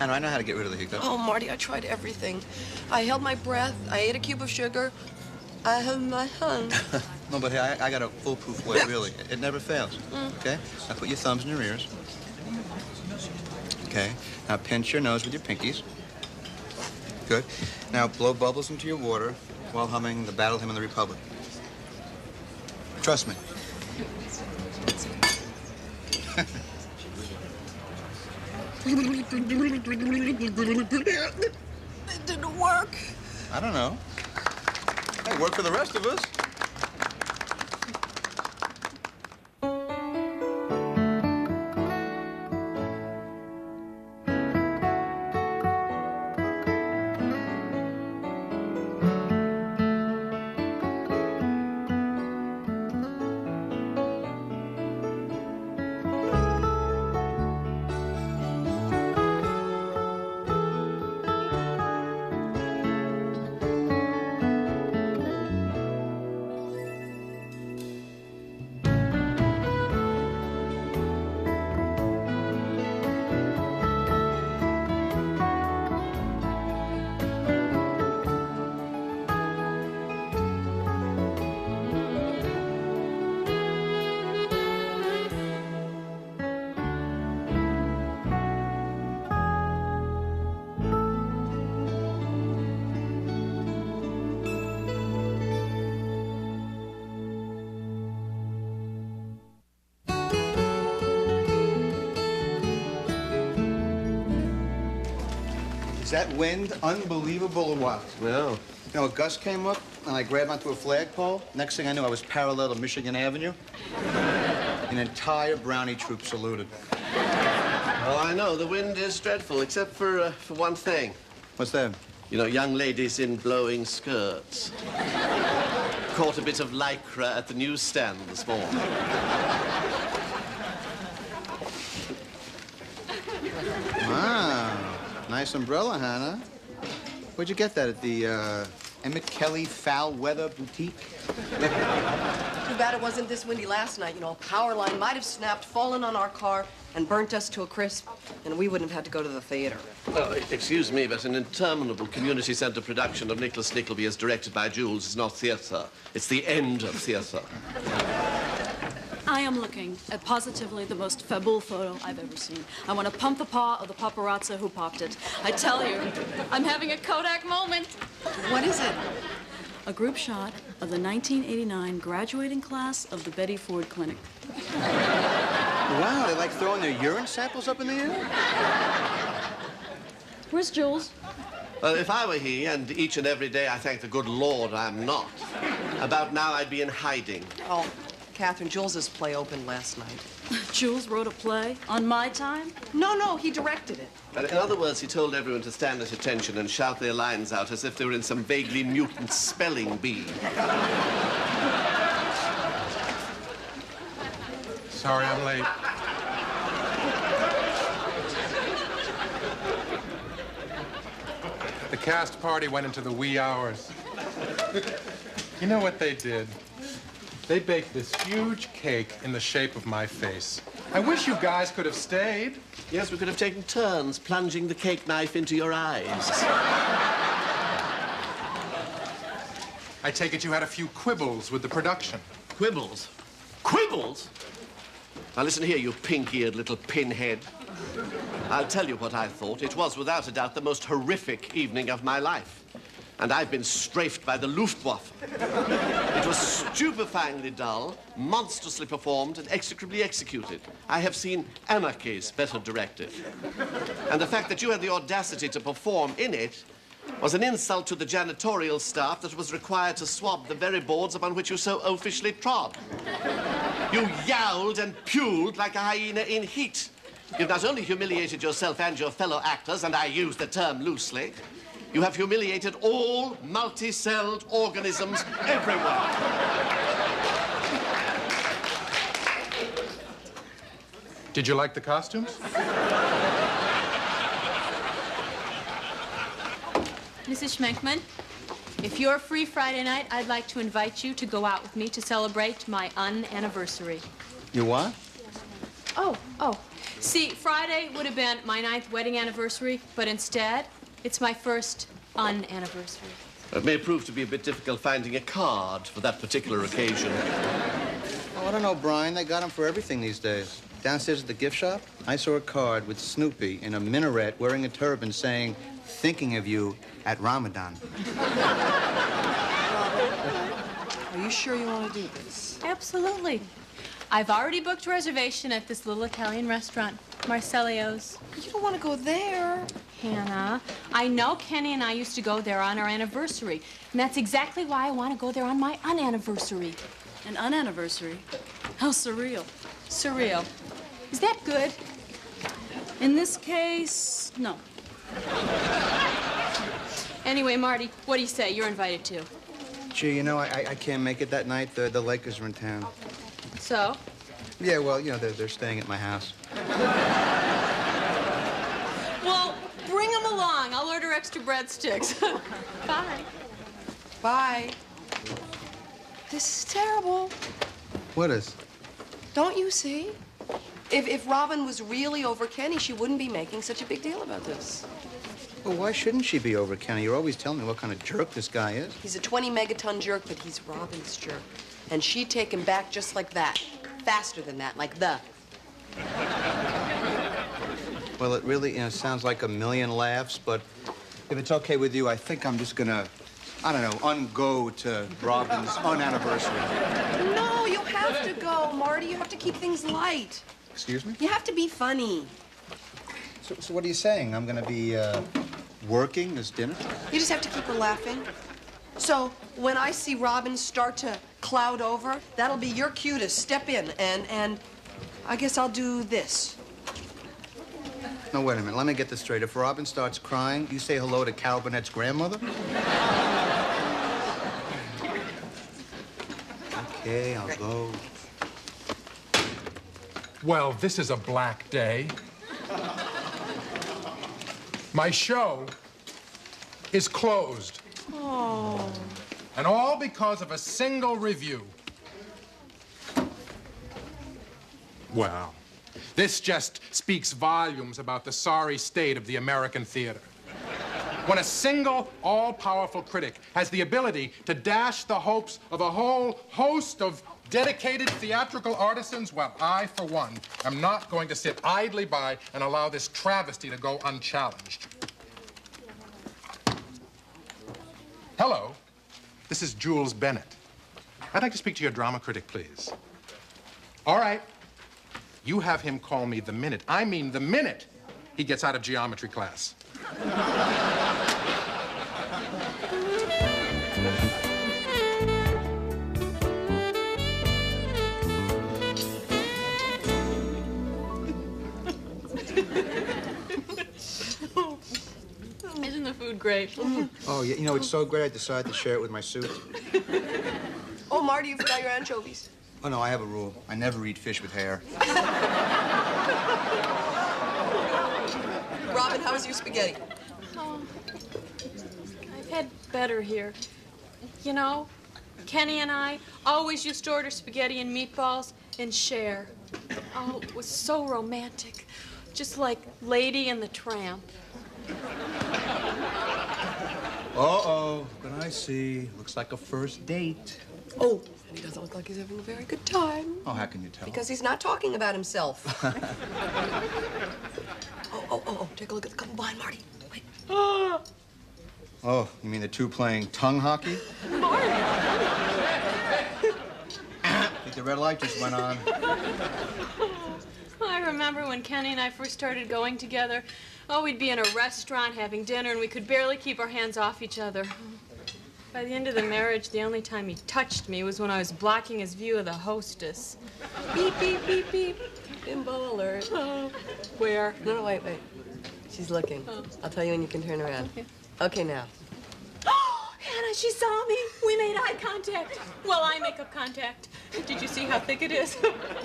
And I know how to get rid of the hiccup. Oh, Marty, I tried everything. I held my breath. I ate a cube of sugar. I held my hand. No, but hey, I got a foolproof way, really. It never fails. Okay? Now put your thumbs in your ears. Okay. Now pinch your nose with your pinkies. Good. Now blow bubbles into your water while humming the Battle Hymn of the Republic. Trust me. It didn't work. I don't know. Hey, work for the rest of us. Is that wind unbelievable or what? No. You know, a gust came up, and I grabbed onto a flagpole. Next thing I knew, I was parallel to Michigan Avenue. An entire Brownie troop saluted. Oh, I know. The wind is dreadful, except for one thing. What's that? You know, young ladies in blowing skirts. Caught a bit of lycra at the newsstand this morning. Wow. Nice umbrella, Hannah. Where'd you get that? At the Emmett Kelly Foul Weather Boutique? Too bad it wasn't this windy last night. You know, a power line might have snapped, fallen on our car, and burnt us to a crisp, and we wouldn't have had to go to the theater. Oh, excuse me, but an interminable community centre production of Nicholas Nickleby as directed by Jules is not theatre. It's the end of theatre. I am looking at positively the most fabulous photo I've ever seen. I want to pump the paw of the paparazzo who popped it. I tell you, I'm having a Kodak moment. What is it? A group shot of the 1989 graduating class of the Betty Ford Clinic. Wow, they like throwing their urine samples up in the air? Where's Jules? Well, if I were he, and each and every day I thank the good Lord I'm not, about now I'd be in hiding. Oh, Catherine, Jules's play opened last night. Jules wrote a play on my time? No, he directed it. But in other words, he told everyone to stand at attention and shout their lines out as if they were in some vaguely mutant spelling bee. Sorry I'm late. The cast party went into the wee hours. You know what they did? They baked this huge cake in the shape of my face. I wish you guys could have stayed. Yes, we could have taken turns plunging the cake knife into your eyes. I take it you had a few quibbles with the production. Quibbles? Quibbles? Now listen here, you pink-eared little pinhead. I'll tell you what I thought. It was, without a doubt, the most horrific evening of my life. And I've been strafed by the Luftwaffe. It was stupefyingly dull, monstrously performed, and execrably executed. I have seen anarchies better directed. And the fact that you had the audacity to perform in it was an insult to the janitorial staff that was required to swab the very boards upon which you so oafishly trod. You yowled and puled like a hyena in heat. You've not only humiliated yourself and your fellow actors, and I use the term loosely, you have humiliated all multi-celled organisms everywhere. Did you like the costumes? Mrs. Schmenkman, if you're free Friday night, I'd like to invite you to go out with me to celebrate my anniversary. You what? Oh, See, Friday would have been my 9th wedding anniversary, but instead, it's my first un-anniversary. It may prove to be a bit difficult finding a card for that particular occasion. Oh, I don't know, Brian. They got them for everything these days. Downstairs at the gift shop, I saw a card with Snoopy in a minaret wearing a turban saying, "Thinking of you at Ramadan." Are you sure you want to do this? Absolutely. I've already booked a reservation at this little Italian restaurant, Marcelio's. You don't want to go there. Hannah, I know Kenny and I used to go there on our anniversary, and that's exactly why I want to go there on my unanniversary. An unanniversary? How surreal. Surreal. Is that good? In this case, no. Anyway, Marty, what do you say? You're invited too. Gee, you know, I can't make it that night. The Lakers are in town. So? Yeah, well, you know, they're staying at my house. Well, bring them along. I'll order extra breadsticks. Bye. Bye. This is terrible. What is? Don't you see? If Robin was really over Kenny, she wouldn't be making such a big deal about this. Well, why shouldn't she be over Kenny? You're always telling me what kind of jerk this guy is. He's a 20-megaton jerk, but he's Robin's jerk. And she'd take him back just like that. Faster than that, like the. Well, it really, you know, sounds like a million laughs, but if it's okay with you, I think I'm just gonna, I don't know, ungo to Robin's unanniversary. No, you have to go, Marty. You have to keep things light. Excuse me? You have to be funny. So what are you saying? I'm gonna be, working this dinner? You just have to keep her laughing. So when I see Robin start to cloud over, that'll be your cue to step in, and I guess I'll do this. No, wait a minute. Let me get this straight. If Robin starts crying, you say hello to Carol Burnett's grandmother? Okay, I'll go. Well, this is a black day. My show is closed. Oh. And all because of a single review. Well, this just speaks volumes about the sorry state of the American theater. When a single, all-powerful critic has the ability to dash the hopes of a whole host of dedicated theatrical artisans, well, I, for one, am not going to sit idly by and allow this travesty to go unchallenged. Hello, this is Jules Bennett. I'd like to speak to your drama critic, please. All right. You have him call me the minute he gets out of geometry class. Isn't the food great? Oh, yeah, you know, it's so great I decided to share it with my soup. Oh, Marty, you forgot your anchovies. Oh, no, I have a rule. I never eat fish with hair. Robin, how was your spaghetti? Oh, I've had better here. You know, Kenny and I always used to order spaghetti and meatballs and share. Oh, it was so romantic. Just like Lady and the Tramp. Uh-oh, what I see? Looks like a first date. Oh, and he doesn't look like he's having a very good time. Oh, how can you tell? Because he's not talking about himself. Oh, take a look at the couple behind Marty. Wait. Oh, you mean the two playing tongue hockey? Marty! I think the red light just went on. I remember when Kenny and I first started going together. Oh, we'd be in a restaurant having dinner, and we could barely keep our hands off each other. By the end of the marriage, the only time he touched me was when I was blocking his view of the hostess. Beep, beep, beep, beep. Bimbo alert. Oh, where? No, wait. She's looking. Oh. I'll tell you when you can turn around. Okay, now. Oh, Hannah, she saw me. We made eye contact. Well, I make up contact. Did you see how thick it is?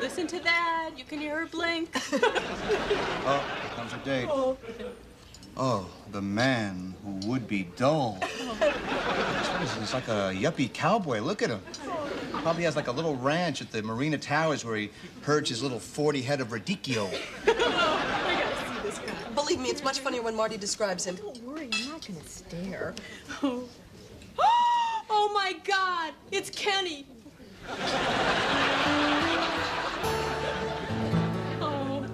Listen to that. You can hear her blink. Oh, here comes a date. Oh, the man who would be dull. What is this, like a yuppie cowboy? Look at him. Probably has like a little ranch at the Marina Towers where he herds his little 40 head of radicchio. Believe me, it's much funnier when Marty describes him. Don't worry, I'm not gonna stare. Oh my God, it's Kenny. Oh.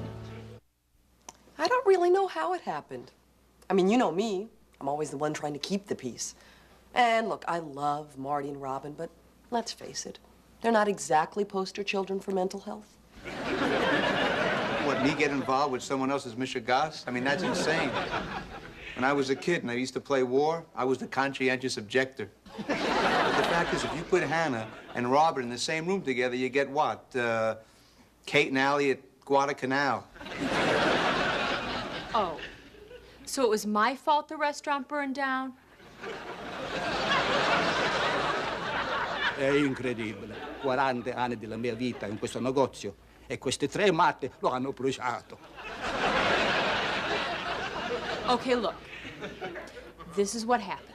I don't really know how it happened. I mean, you know me. I'm always the one trying to keep the peace. And look, I love Marty and Robin, but let's face it, they're not exactly poster children for mental health. What, me get involved with someone else's Mishigas? I mean, that's insane. When I was a kid and I used to play war, I was the conscientious objector. But the fact is, if you put Hannah and Robert in the same room together, you get what? Kate and Allie at Guadalcanal. Oh, so it was my fault the restaurant burned down? È incredibile. 40 anni della mia vita in questo negozio e queste 3 matte lo hanno bruciato. Okay, look. This is what happened.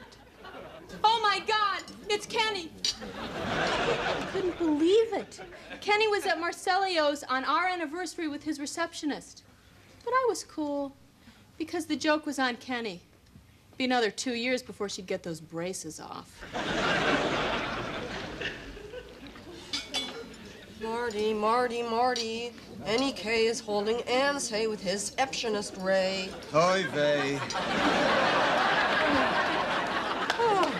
Oh my God, it's Kenny. I couldn't believe it. Kenny was at Marcelio's on our anniversary with his receptionist. But I was cool because the joke was on Kenny. Be another 2 years before she'd get those braces off. Marty, Marty, Marty. N.E.K. is holding Ansay with his Epsionist ray. Oy vey. Oh,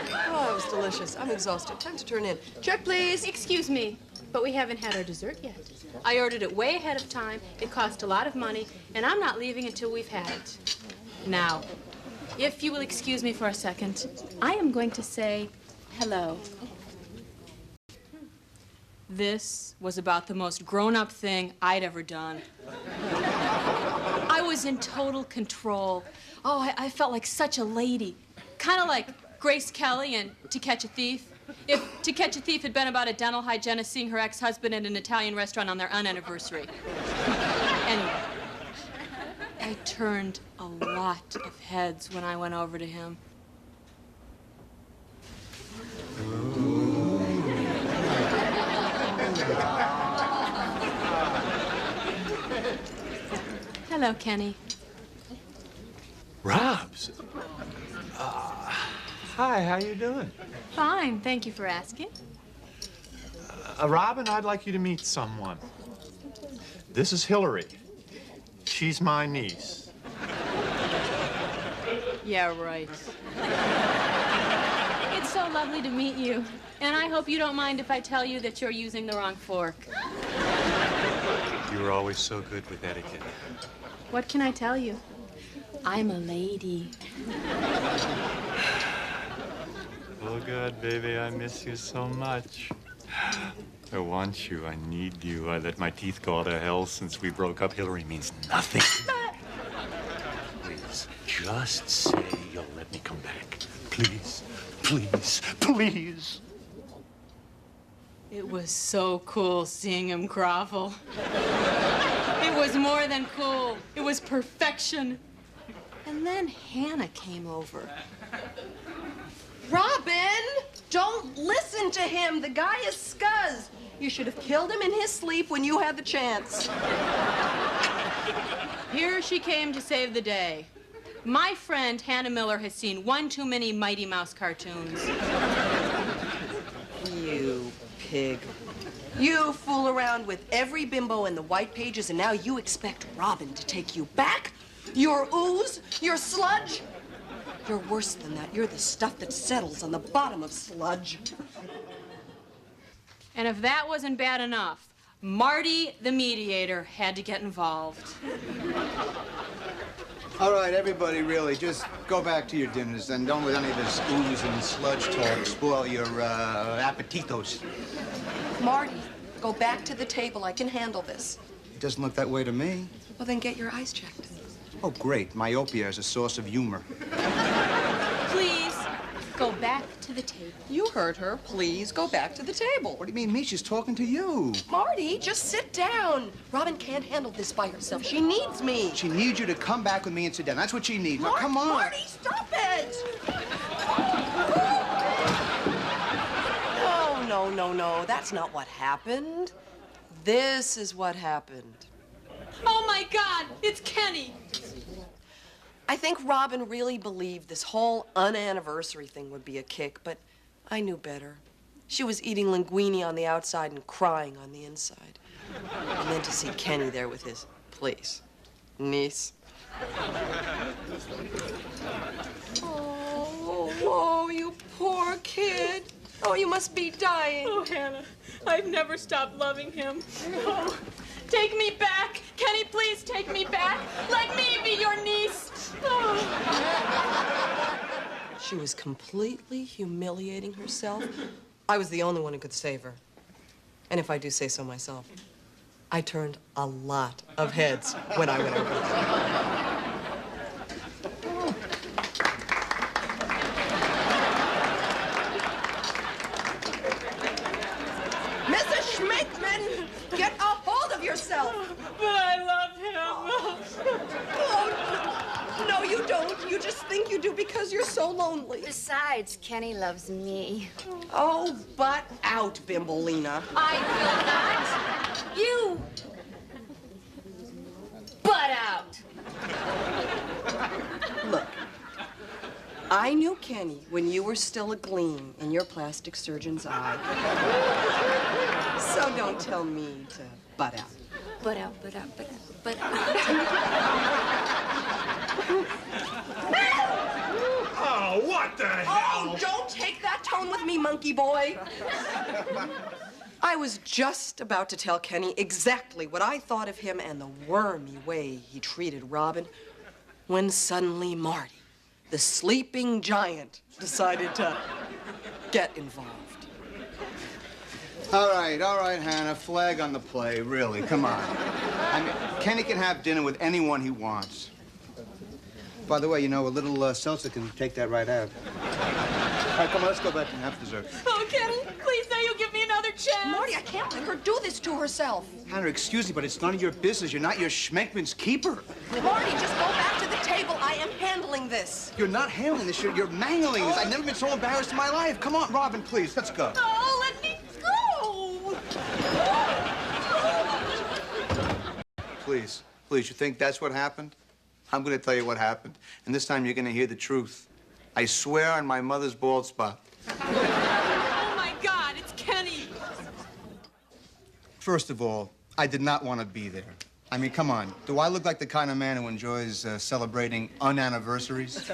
it was delicious. I'm exhausted. Time to turn in. Check, please. Excuse me, but we haven't had our dessert yet. I ordered it way ahead of time. It cost a lot of money, and I'm not leaving until we've had it. Now, if you will excuse me for a second, I am going to say hello. This was about the most grown-up thing I'd ever done. I was in total control. Oh, I felt like such a lady. Kind of like Grace Kelly in To Catch a Thief. If To Catch a Thief had been about a dental hygienist seeing her ex-husband at an Italian restaurant on their anniversary. Anyway, I turned a lot of heads when I went over to him. Hello, Kenny. Robs. Hi, how you doing? Fine, thank you for asking. Robin, I'd like you to meet someone. This is Hillary. She's my niece. Yeah, right. It's so lovely to meet you. And I hope you don't mind if I tell you that you're using the wrong fork. You were always so good with etiquette. What can I tell you? I'm a lady. Oh, God, baby, I miss you so much. I want you. I need you. I let my teeth go to hell since we broke up. Hillary means nothing. Please, just say you'll let me come back. Please, please, please. It was so cool seeing him grovel. It was more than cool. It was perfection. And then Hannah came over. Robin, don't listen to him. The guy is scuzz. You should have killed him in his sleep when you had the chance. Here she came to save the day. My friend Hannah Miller has seen one too many Mighty Mouse cartoons. You pig. You fool around with every bimbo in the white pages, and now you expect Robin to take you back? Your ooze? Your sludge? You're worse than that. You're the stuff that settles on the bottom of sludge. And if that wasn't bad enough, Marty, the mediator, had to get involved. All right, everybody, really, just go back to your dinners and don't let any of this ooze and sludge talk spoil your appetitos. Marty, go back to the table. I can handle this. It doesn't look that way to me. Well, then get your eyes checked. Oh, great. Myopia is a source of humor. Please, go back to the table. You heard her. Please go back to the table. What do you mean, me? She's talking to you. Marty, just sit down. Robin can't handle this by herself. She needs me. She needs you to come back with me and sit down. That's what she needs. Now, come on. Marty, stop it! Oh, no. That's not what happened. This is what happened. Oh, my God, it's Kenny. I think Robin really believed this whole unanniversary thing would be a kick, but I knew better. She was eating linguine on the outside and crying on the inside. And then to see Kenny there with his, please, niece. Oh, you poor kid. Oh, you must be dying. Oh, Hannah, I've never stopped loving him. Oh, take me back. Kenny, please take me back. Let me be your niece. Oh. She was completely humiliating herself. I was the only one who could save her. And if I do say so myself, I turned a lot of heads when I went over there. Mrs. Schminkman, get a hold of yourself. But I love him. Oh, no, you don't. You just think you do because you're so lonely. Besides, Kenny loves me. Oh, butt out, Bimbolina. I will not. You butt out. Look, I knew Kenny when you were still a gleam in your plastic surgeon's eye. So don't tell me to butt out. Butt out, butt out, butt out, butt out. Oh, what the hell? Oh, don't take that tone with me, monkey boy. I was just about to tell Kenny exactly what I thought of him and the wormy way he treated Robin when suddenly Marty, the sleeping giant, decided to get involved. All right, Hannah. Flag on the play, really. Come on. I mean, Kenny can have dinner with anyone he wants. By the way, you know, a little seltzer can take that right out. All right, come on, let's go back and have dessert. Oh, Kenny, please say you'll give me another chance. Marty, I can't let her do this to herself. Hannah, excuse me, but it's none of your business. You're not your Schmeckman's keeper. Marty, just go back to the table. I am handling this. You're not handling this. You're mangling this. I've never been so embarrassed in my life. Come on, Robin, please, let's go. Oh, let me go. Please, you think that's what happened? I'm going to tell you what happened. And this time you're going to hear the truth. I swear on my mother's bald spot. Oh, my God, it's Kenny. First of all, I did not want to be there. I mean, come on. Do I look like the kind of man who enjoys celebrating unanniversaries?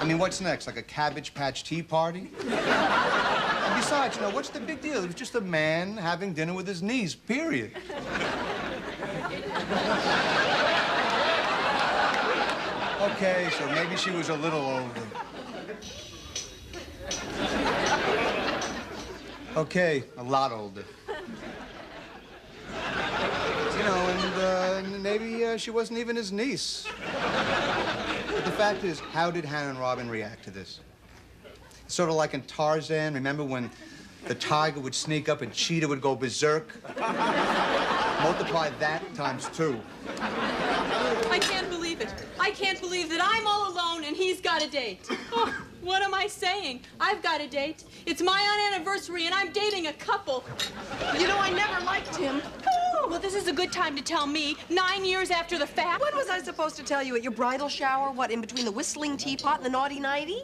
I mean, what's next? Like a Cabbage Patch Tea party? And besides, you know, what's the big deal? It was just a man having dinner with his niece, period. Okay, so maybe she was a little older. Okay, a lot older. You know, and maybe she wasn't even his niece. But the fact is, how did Hannah and Robin react to this? It's sort of like in Tarzan. Remember when the tiger would sneak up and Cheetah would go berserk? Multiply that times 2. I can't believe it. I can't believe that I'm all alone and he's got a date. Oh, what am I saying? I've got a date. It's my unanniversary and I'm dating a couple. You know, I never liked him. Oh, well, this is a good time to tell me, 9 years after the fact. When was I supposed to tell you? At your bridal shower? What, in between the whistling teapot and the naughty nighty?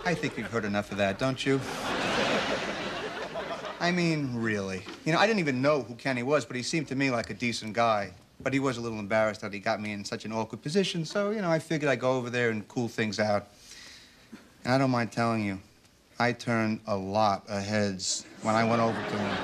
I think we've heard enough of that, don't you? I mean, really. You know, I didn't even know who Kenny was, but he seemed to me like a decent guy. But he was a little embarrassed that he got me in such an awkward position, so, you know, I figured I'd go over there and cool things out. And I don't mind telling you, I turned a lot of heads when I went over to him.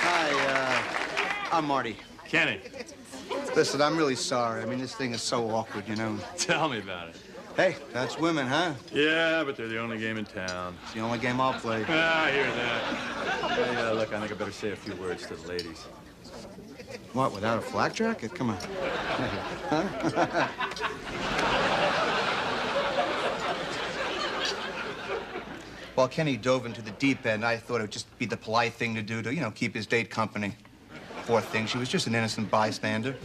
Hi, I'm Marty. Kenny, Listen, I'm really sorry. I mean, this thing is so awkward, you know. tell me about it. Hey, that's women, huh? Yeah, but they're the only game in town. It's the only game I'll play. Ah, I hear that. Hey, look, I think I better say a few words to the ladies. What, without a flak jacket? Come on. Huh? While Kenny dove into the deep end, I thought it would just be the polite thing to do to, you know, keep his date company. Poor thing, she was just an innocent bystander.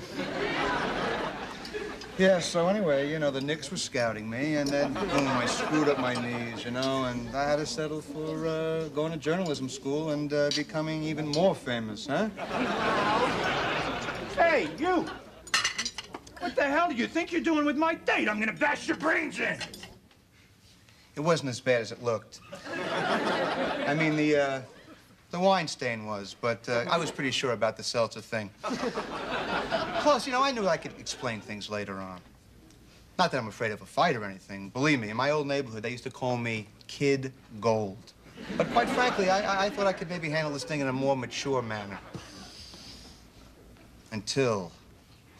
Yeah, so anyway, you know, the Knicks were scouting me, and then, boom, I screwed up my knees, you know, and I had to settle for going to journalism school and becoming even more famous, huh? Hey, you! What the hell do you think you're doing with my date? I'm gonna bash your brains in! It wasn't as bad as it looked. I mean, the wine stain was, but I was pretty sure about the seltzer thing. Plus, you know, I knew I could explain things later on. Not that I'm afraid of a fight or anything. Believe me, in my old neighborhood, they used to call me Kid Gold. But quite frankly, I thought I could maybe handle this thing in a more mature manner. Until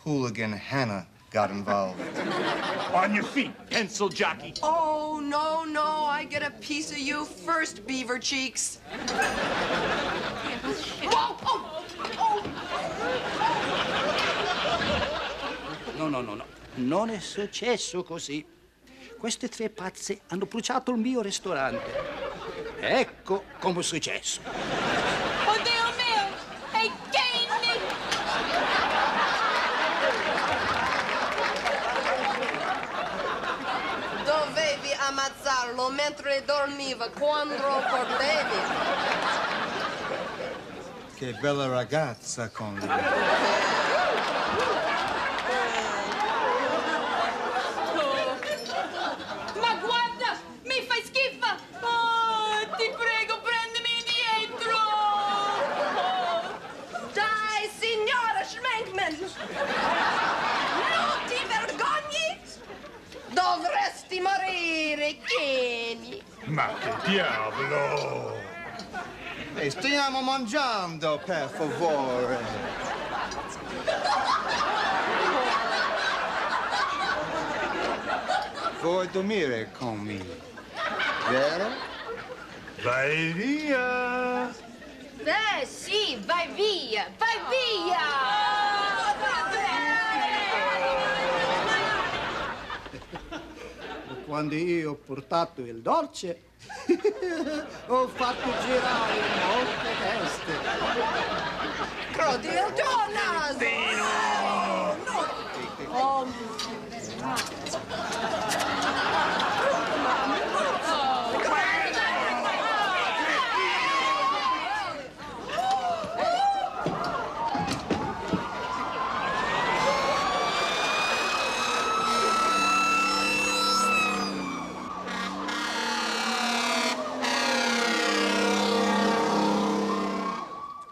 hooligan Hannah got involved. On your feet, pencil jockey. Oh, no, no. I get a piece of you first, Beaver Cheeks. Whoa! Oh! Oh! No. Non è successo così. Queste tre pazze hanno bruciato il mio ristorante. Ecco come è successo. Oddio mio! Ehi, Kenny! Dovevi ammazzarlo mentre dormiva, quando potevi. Che bella ragazza con lui. Ma guarda! Mi fai schifo! Oh, ti prego, prendimi dietro! Dai, signora Schmenkman! Non ti vergogni? Dovresti morire, Kenny. Ma che diavolo! Hey, stiamo mangiando, per favore. Vuoi dormire con me, vero? Vai via! Sì, vai via! Vai via! Quando io ho portato il dolce, ho fatto girare molte teste. Crodi il tuo naso! Oh,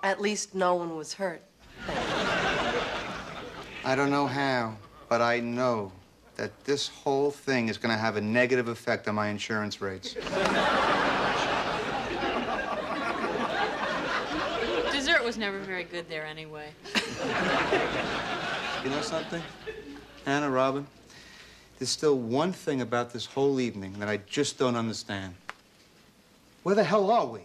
at least no one was hurt. I don't know how, but I know that this whole thing is going to have a negative effect on my insurance rates. Dessert was never very good there anyway. You know something? Anna, Robin, there's still one thing about this whole evening that I just don't understand. Where the hell are we?